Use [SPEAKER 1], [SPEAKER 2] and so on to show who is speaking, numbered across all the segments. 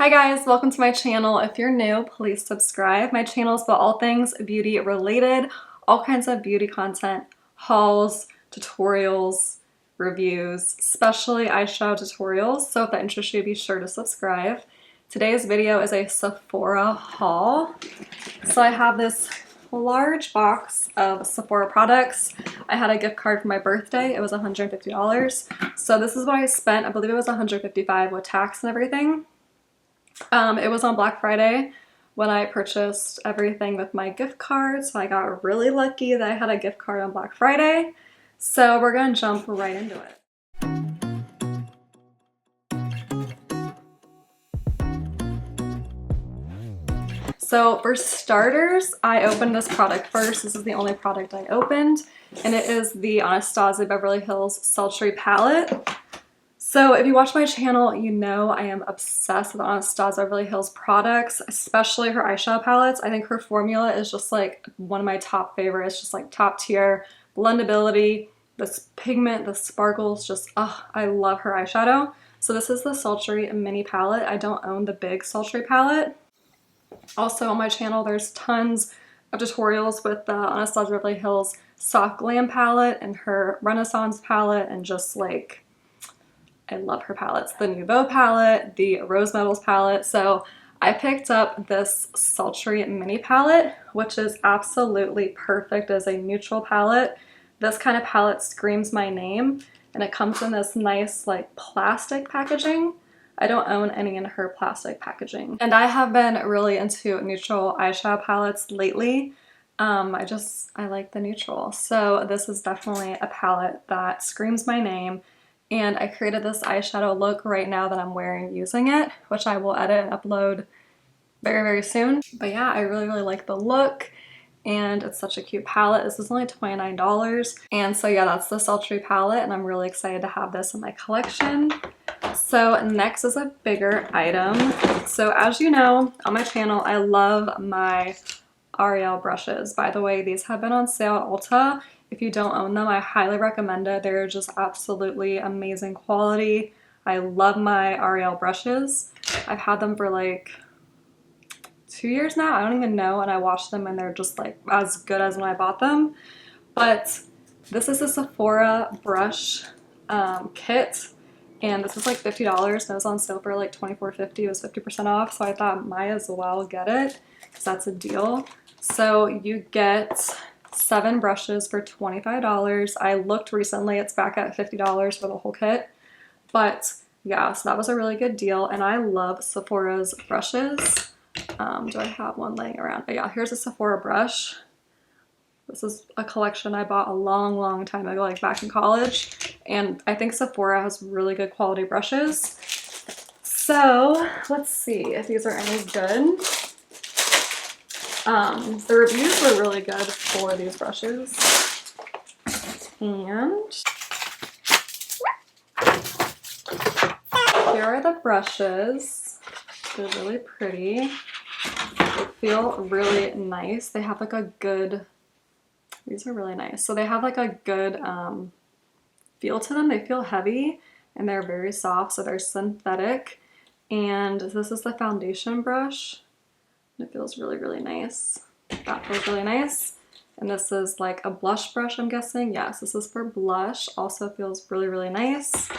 [SPEAKER 1] Hi guys, welcome to my channel. If you're new, please subscribe. My channel is about all things beauty related, all kinds of beauty content, hauls, tutorials, reviews, especially eyeshadow tutorials. So if that interests you, be sure to subscribe. Today's video is a Sephora haul. So I have this large box of Sephora products. I had a gift card for my birthday. It was $150. So this is what I spent. I believe it was $155 with tax and everything. It was on Black Friday when I purchased everything with my gift card, so I got really lucky that I had a gift card on Black Friday. So we're gonna jump right into it. So for starters, I opened this product first. This is the only product I opened, and it is the Anastasia Beverly Hills Sultry Palette. So if you watch my channel, you know I am obsessed with Anastasia Beverly Hills products, especially her eyeshadow palettes. I think her formula is just like one of my top favorites, just like top tier. Blendability, this pigment, the sparkles, just, I love her eyeshadow. So this is the Sultry mini palette. I don't own the big Sultry palette. Also on my channel, there's tons of tutorials with the Anastasia Beverly Hills Soft Glam palette and her Renaissance palette, and just like, I love her palettes. The Nouveau palette, the Rose Metals palette. So I picked up this Sultry mini palette, which is absolutely perfect as a neutral palette. This kind of palette screams my name, and it comes in this nice like plastic packaging. I don't own any in her plastic packaging. And I have been really into neutral eyeshadow palettes lately. I like the neutral. So this is definitely a palette that screams my name. And I created this eyeshadow look right now that I'm wearing using it, which I will edit and upload very, very soon. But yeah, I really, really like the look, and it's such a cute palette. This is only $29. And so yeah, that's the Sultry palette, and I'm really excited to have this in my collection. So next is a bigger item. So as you know, on my channel, I love my Ariel brushes. By the way, these have been on sale at Ulta. If you don't own them, I highly recommend it. They're just absolutely amazing quality. I love my Ariel brushes. I've had them for like 2 years now. I don't even know, and I wash them and they're just like as good as when I bought them. But this is a Sephora brush kit, and this is like $50, and it was on sale for like $24.50. It was 50% off, so I thought might as well get it because that's a deal. So you get 7 brushes for $25. I looked recently, it's back at $50 for the whole kit. But yeah, so that was a really good deal, and I love Sephora's brushes. Do I have one laying around? But yeah, here's a Sephora brush. This is a collection I bought a long, long time ago, like back in college. And I think Sephora has really good quality brushes. So let's see if these are any good. The reviews were really good for these brushes. And here are the brushes. They're really pretty. They feel really nice. They have like a good, these are really nice. So they have like a good feel to them. They feel heavy and they're very soft, so they're synthetic. And this is the foundation brush. It feels really, really nice. That feels really nice. And this is like a blush brush, I'm guessing. Yes, this is for blush. Also feels really, really nice.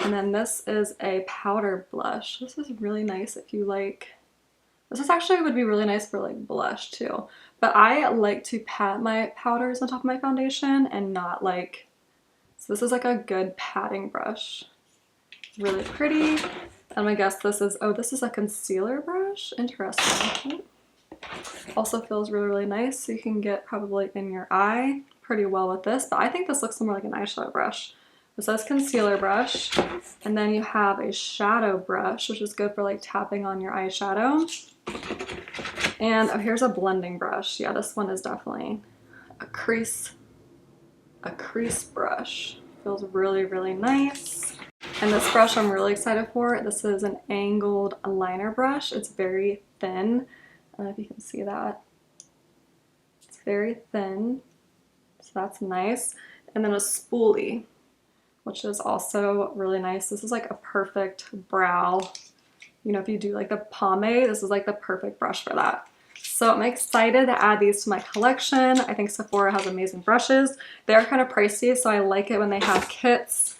[SPEAKER 1] And then this is a powder blush. This is really nice if you like, this is actually would be really nice for like blush too. But I like to pat my powders on top of my foundation and not like, so this is like a good patting brush. Really pretty. And I guess this is, oh, this is a concealer brush. Interesting. Also feels really, really nice. So you can get probably in your eye pretty well with this. But I think this looks more like an eyeshadow brush. This says concealer brush. And then you have a shadow brush, which is good for like tapping on your eyeshadow. And oh, here's a blending brush. Yeah, this one is definitely a crease brush. Feels really, really nice. And this brush I'm really excited for. This is an angled liner brush. It's very thin. I don't know if you can see that. It's very thin, so that's nice. And then a spoolie, which is also really nice. This is like a perfect brow you know, if you do like the pomade, this is like the perfect brush for that. So I'm excited to add these to my collection. I think Sephora has amazing brushes. They are kind of pricey, so I like it when they have kits.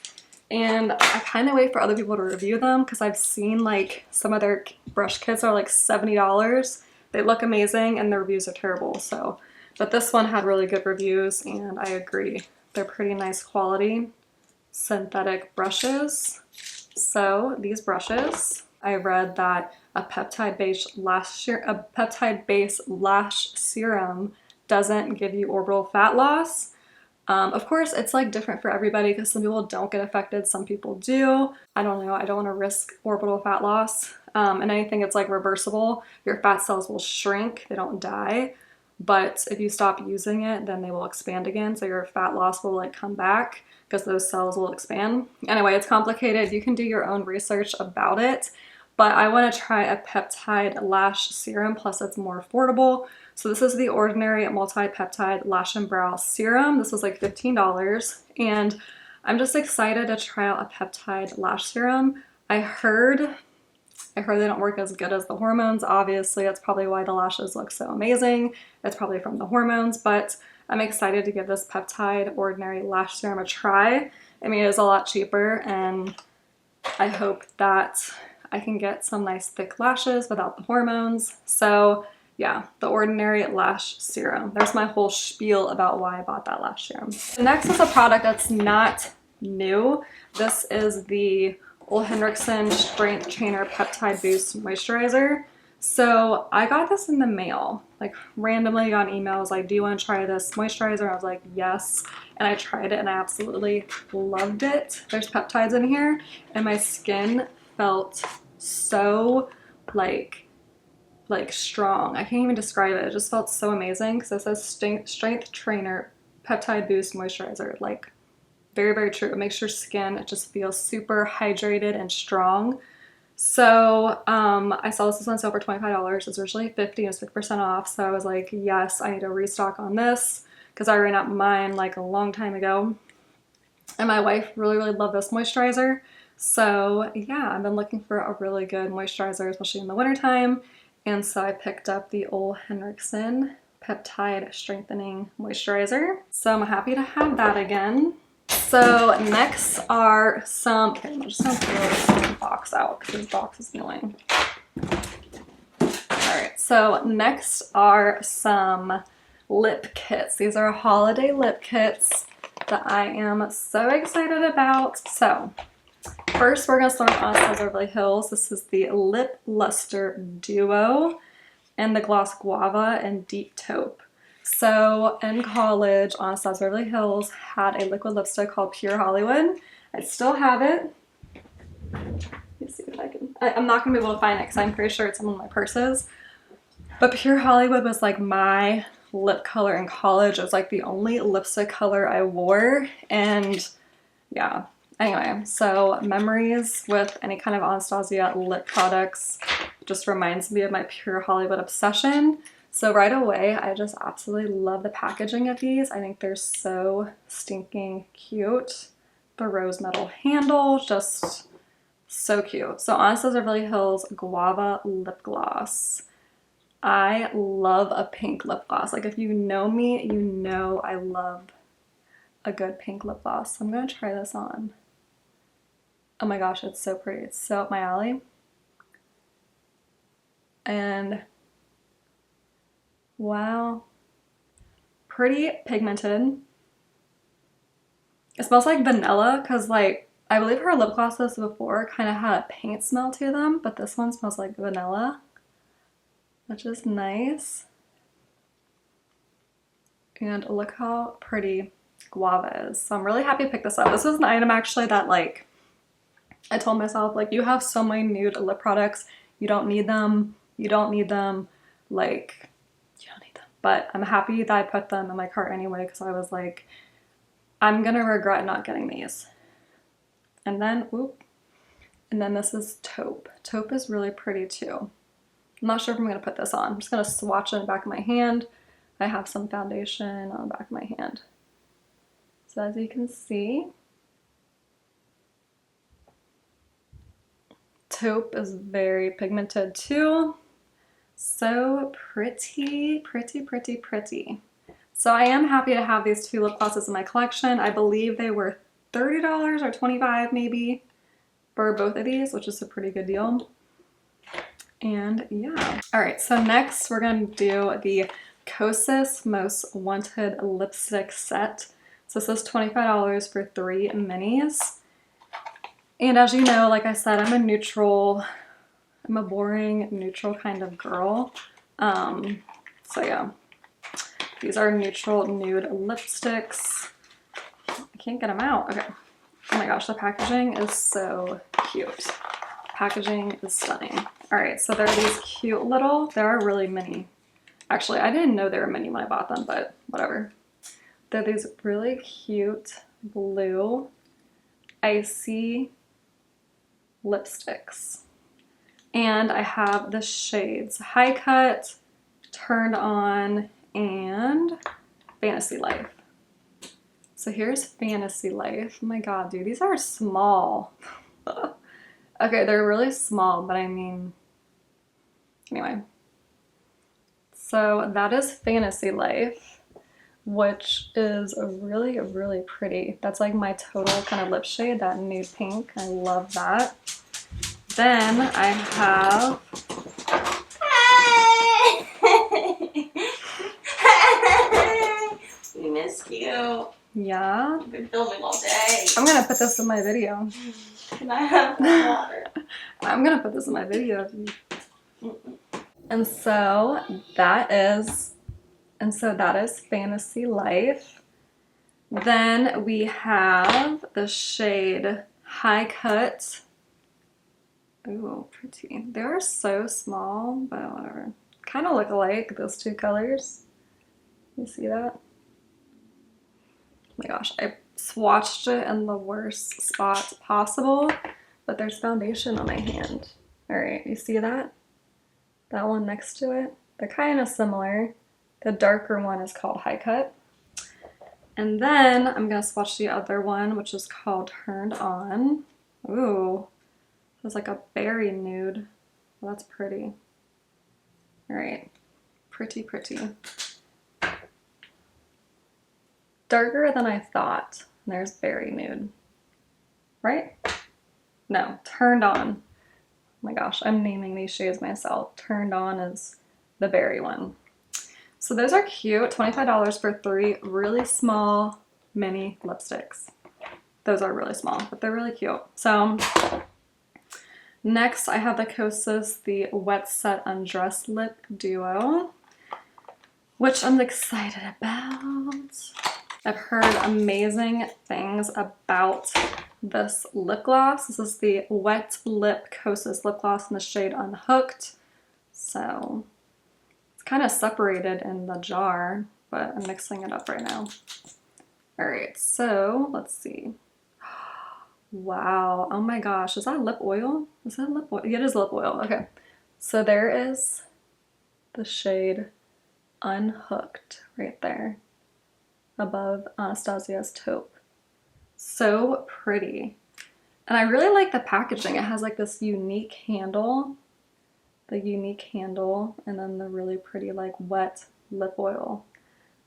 [SPEAKER 1] And I kind of wait for other people to review them because I've seen like some of their brush kits are like $70. They look amazing and the reviews are terrible. So, but this one had really good reviews and I agree. They're pretty nice quality synthetic brushes. So these brushes, I read that a peptide-based lash serum doesn't give you orbital fat loss. Of course, it's like different for everybody because some people don't get affected, some people do. I don't know, I don't want to risk orbital fat loss. And I think it's like reversible. Your fat cells will shrink, they don't die. But if you stop using it, then they will expand again. So your fat loss will like come back because those cells will expand. Anyway, it's complicated. You can do your own research about it. But I want to try a peptide lash serum, plus it's more affordable. So this is the Ordinary Multi-Peptide Lash and Brow Serum. This was like $15. And I'm just excited to try out a peptide lash serum. I heard they don't work as good as the hormones. Obviously, that's probably why the lashes look so amazing. It's probably from the hormones, but I'm excited to give this peptide ordinary lash serum a try. I mean, it is a lot cheaper, and I hope that I can get some nice thick lashes without the hormones. So yeah, the Ordinary Lash Serum. There's my whole spiel about why I bought that lash serum. Next is a product that's not new. This is the Ole Henriksen Strength Trainer Peptide Boost Moisturizer. So I got this in the mail, like randomly on emails, like, do you want to try this moisturizer? And I was like, yes. And I tried it and I absolutely loved it. There's peptides in here and my skin felt so like strong. I can't even describe it. It just felt so amazing because it says Strength Trainer Peptide Boost Moisturizer. Like, very, very true. It makes your skin just feel super hydrated and strong. So I saw this was on sale for $25. It's originally $50 and it's 50% off. So I was like, yes, I need to restock on this because I ran out mine like a long time ago. And my wife really, really loved this moisturizer. So yeah, I've been looking for a really good moisturizer, especially in the wintertime. And so I picked up the Ole Henriksen Peptide Strengthening Moisturizer. So I'm happy to have that again. So next are some, okay, I'm just gonna throw this box out because this box is annoying. Alright, so next are some lip kits. These are holiday lip kits that I am so excited about. So first we're gonna start with Anastasia Beverly Hills. This is the Lip Luster Duo and the Gloss Guava and Deep Taupe. So in college, Anastasia Beverly Hills had a liquid lipstick called Pure Hollywood. I still have it. Let's see if I can. I'm not gonna be able to find it because I'm pretty sure it's in one of my purses. But Pure Hollywood was like my lip color in college. It was like the only lipstick color I wore. And yeah, anyway, so memories with any kind of Anastasia lip products just reminds me of my Pure Hollywood obsession. So right away, I just absolutely love the packaging of these. I think they're so stinking cute. The rose metal handle, just so cute. So Anastasia Beverly Hills Guava Lip Gloss. I love a pink lip gloss. Like, if you know me, you know I love a good pink lip gloss. So I'm gonna try this on. Oh my gosh, it's so pretty. It's so up my alley. And wow, pretty pigmented. It smells like vanilla because, like, I believe her lip glosses before kind of had a paint smell to them, but this one smells like vanilla, which is nice. And look how pretty Guava is. So I'm really happy to pick this up. This was an item actually that, like, I told myself, like, you have so many nude lip products, you don't need them, you don't need them, like, you don't need them. But I'm happy that I put them in my cart anyway because I was like, I'm gonna regret not getting these. And then, whoop. And then this is Taupe. Taupe is really pretty too. I'm not sure if I'm gonna put this on. I'm just gonna swatch it in the back of my hand. I have some foundation on the back of my hand. So as you can see, taupe is very pigmented too. So pretty, pretty, pretty, pretty. So I am happy to have these two lip glosses in my collection. I believe they were $30 or $25 maybe for both of these, which is a pretty good deal. And yeah. All right, so next we're gonna do the Kosas Most Wanted lipstick set. So this is $25 for 3 minis. And as you know, like I said, I'm a boring neutral kind of girl. So yeah, these are neutral nude lipsticks. I can't get them out. Okay. Oh my gosh, the packaging is so cute. Packaging is stunning. All right, so there are these cute little, there are really mini. Actually, I didn't know they were mini when I bought them, but whatever. They're these really cute blue icy lipsticks. And I have the shades High Cut, Turned On, and Fantasy Life. So here's Fantasy Life. Oh my god, dude, these are small. Okay, they're really small, but I mean, anyway. So that is Fantasy Life, which is really, really pretty. That's like my total kind of lip shade, that nude pink. I love that. Then I have...
[SPEAKER 2] We missed you.
[SPEAKER 1] Yeah?
[SPEAKER 2] I've been filming all day.
[SPEAKER 1] I'm gonna put this in my video.
[SPEAKER 2] Can I have more water?
[SPEAKER 1] I'm gonna put this in my video. And so that is Fantasy Life. Then we have the shade High Cut. Ooh, pretty. They are so small, but whatever. Kind of look alike, those two colors. You see that? Oh my gosh, I swatched it in the worst spot possible, but there's foundation on my hand. All right, you see that? That one next to it? They're kind of similar. The darker one is called High Cut. And then I'm gonna swatch the other one, which is called Turned On. Ooh, it's like a berry nude. Well, that's pretty. All right, pretty, pretty. Darker than I thought. There's berry nude, right? No, Turned On. Oh my gosh, I'm naming these shades myself. Turned On is the berry one. So those are cute. $25 for 3 really small mini lipsticks. Those are really small, but they're really cute. So next I have the Kosas, the Wet Set Undress Lip Duo, which I'm excited about. I've heard amazing things about this lip gloss. This is the Wet Lip Kosas lip gloss in the shade Unhooked. So it's kind of separated in the jar, but I'm mixing it up right now. All right, so let's see. Wow, oh my gosh, is that lip oil? Is that lip oil? Yeah, it is lip oil, okay. So there is the shade Unhooked right there, above Anastasia's taupe. So pretty. And I really like the packaging. It has like this unique handle, and then the really pretty like wet lip oil.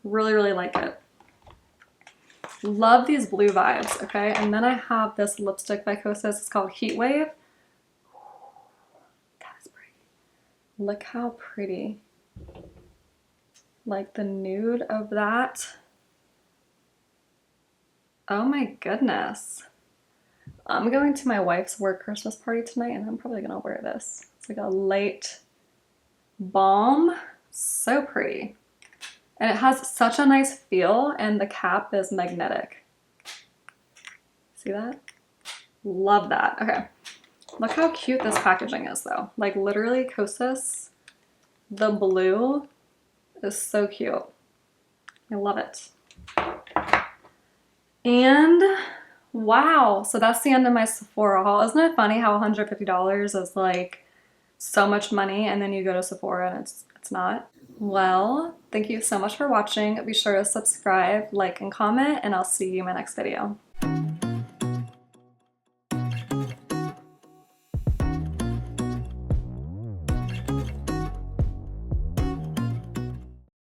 [SPEAKER 1] Really, really like it. Love these blue vibes, okay? And then I have this lipstick by Kosas. It's called Heat Wave. That's pretty. Look how pretty. Like the nude of that. Oh my goodness. I'm going to my wife's work Christmas party tonight and I'm probably gonna wear this. It's like a light balm. So pretty. And it has such a nice feel and the cap is magnetic. See that? Love that. Okay. Look how cute this packaging is though. Like literally Kosas, the blue is so cute. I love it. And wow, so that's the end of my Sephora haul. Isn't it funny how $150 is like so much money and then you go to Sephora and it's not? Well, thank you so much for watching. Be sure to subscribe, like, and comment, and I'll see you in my next video.